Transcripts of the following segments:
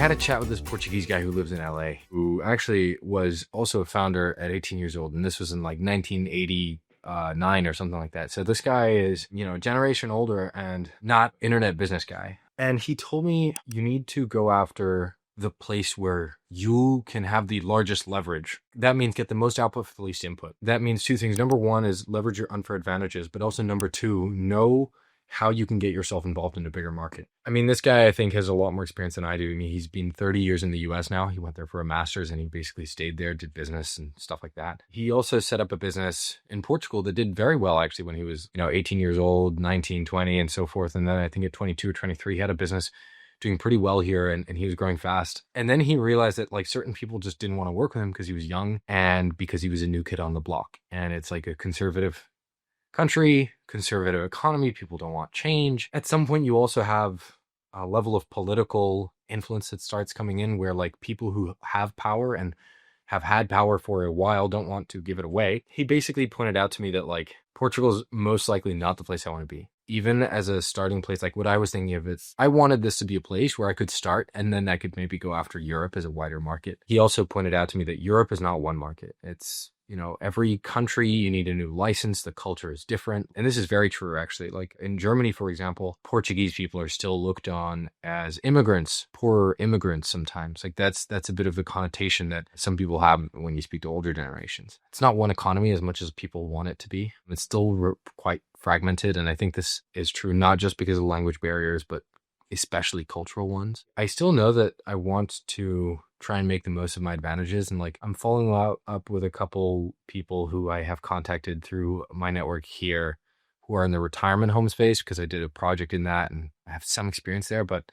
had a chat with this Portuguese guy who lives in LA, who actually was also a founder at 18 years old. And this was in like 1989 or something like that. So this guy is, a generation older and not internet business guy. And he told me you need to go after the place where you can have the largest leverage. That means get the most output for the least input. That means two things. Number one is leverage your unfair advantages, but also number two, know how you can get yourself involved in a bigger market. I mean, this guy, I think, has a lot more experience than I do. I mean, he's been 30 years in the US now. He went there for a master's and he basically stayed there, did business and stuff like that. He also set up a business in Portugal that did very well, actually, when he was, 18 years old, 19, 20, and so forth. And then I think at 22 or 23, he had a business doing pretty well here and he was growing fast. And then he realized that like certain people just didn't want to work with him because he was young and because he was a new kid on the block. And it's like a conservative country, conservative economy, people don't want change. At some point, you also have a level of political influence that starts coming in where like people who have power and have had power for a while don't want to give it away. He basically pointed out to me that like Portugal is most likely not the place I want to be. Even as a starting place, like what I was thinking of is I wanted this to be a place where I could start and then I could maybe go after Europe as a wider market. He also pointed out to me that Europe is not one market. It's every country, you need a new license. The culture is different. And this is very true, actually. Like in Germany, for example, Portuguese people are still looked on as immigrants, poor immigrants sometimes. Like that's a bit of the connotation that some people have when you speak to older generations. It's not one economy as much as people want it to be. It's still quite fragmented. And I think this is true, not just because of language barriers, but especially cultural ones. I still know that I want to try and make the most of my advantages. And like, I'm following up with a couple people who I have contacted through my network here who are in the retirement home space because I did a project in that and I have some experience there. But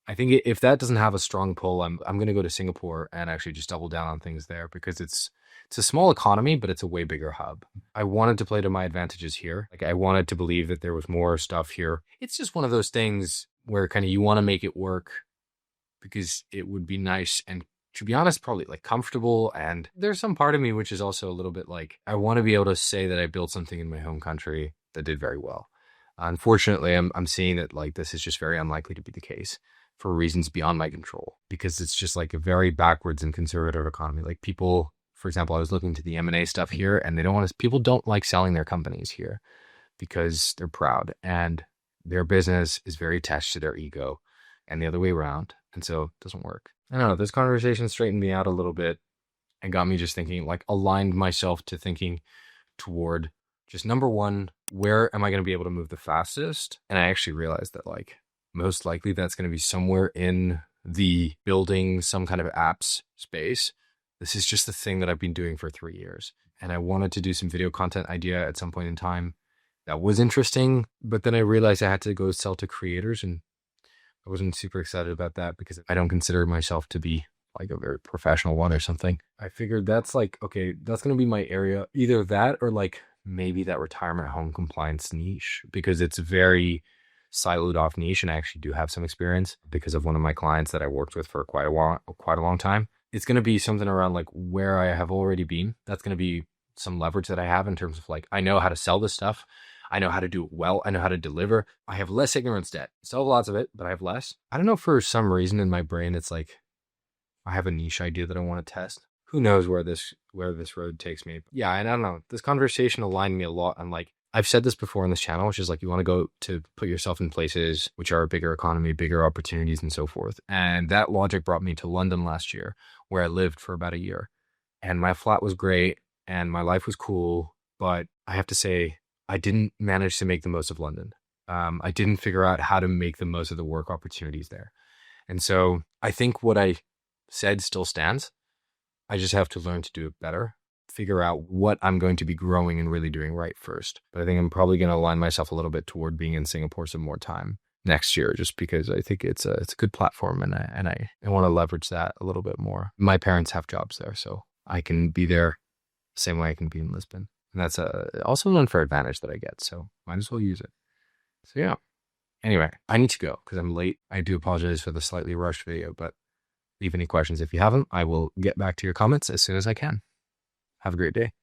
I think if that doesn't have a strong pull, I'm going to go to Singapore and actually just double down on things there because it's a small economy, but it's a way bigger hub. I wanted to play to my advantages here. Like I wanted to believe that there was more stuff here. It's just one of those things where kind of you want to make it work because it would be nice and, to be honest, probably like comfortable. And there's some part of me which is also a little bit like I want to be able to say that I built something in my home country that did very well. Unfortunately, I'm seeing that like this is just very unlikely to be the case for reasons beyond my control because it's just like a very backwards and conservative economy. Like people, for example, I was looking to the M&A stuff here and people don't like selling their companies here because they're proud and their business is very attached to their ego and the other way around. And so it doesn't work. I don't know. This conversation straightened me out a little bit and got me just thinking, like aligned myself to thinking toward just number one, where am I going to be able to move the fastest? And I actually realized that like most likely that's going to be somewhere in the building some kind of apps space. This is just the thing that I've been doing for 3 years. And I wanted to do some video content idea at some point in time. That was interesting. But then I realized I had to go sell to creators and I wasn't super excited about that because I don't consider myself to be like a very professional one or something. I figured that's like, okay, that's going to be my area. Either that or like maybe that retirement home compliance niche because it's very siloed off niche. And I actually do have some experience because of one of my clients that I worked with for quite a long time. It's going to be something around like where I have already been. That's going to be some leverage that I have in terms of like, I know how to sell this stuff. I know how to do it well. I know how to deliver. I have less ignorance debt. I still have lots of it, but I have less. I don't know, for some reason in my brain, it's like, I have a niche idea that I want to test. Who knows where this road takes me. But yeah, and I don't know. This conversation aligned me a lot. I'm like, I've said this before on this channel, which is like, you want to go to put yourself in places which are a bigger economy, bigger opportunities and so forth. And that logic brought me to London last year, where I lived for about a year. And my flat was great and my life was cool. But I have to say, I didn't manage to make the most of London. I didn't figure out how to make the most of the work opportunities there. And so I think what I said still stands. I just have to learn to do it better, figure out what I'm going to be growing and really doing right first. But I think I'm probably going to align myself a little bit toward being in Singapore some more time next year, just because I think it's a good platform and I want to leverage that a little bit more. My parents have jobs there, so I can be there the same way I can be in Lisbon. And that's also an unfair advantage that I get, so might as well use it. So yeah. Anyway, I need to go because I'm late. I do apologize for the slightly rushed video, but leave any questions if you haven't. I will get back to your comments as soon as I can. Have a great day.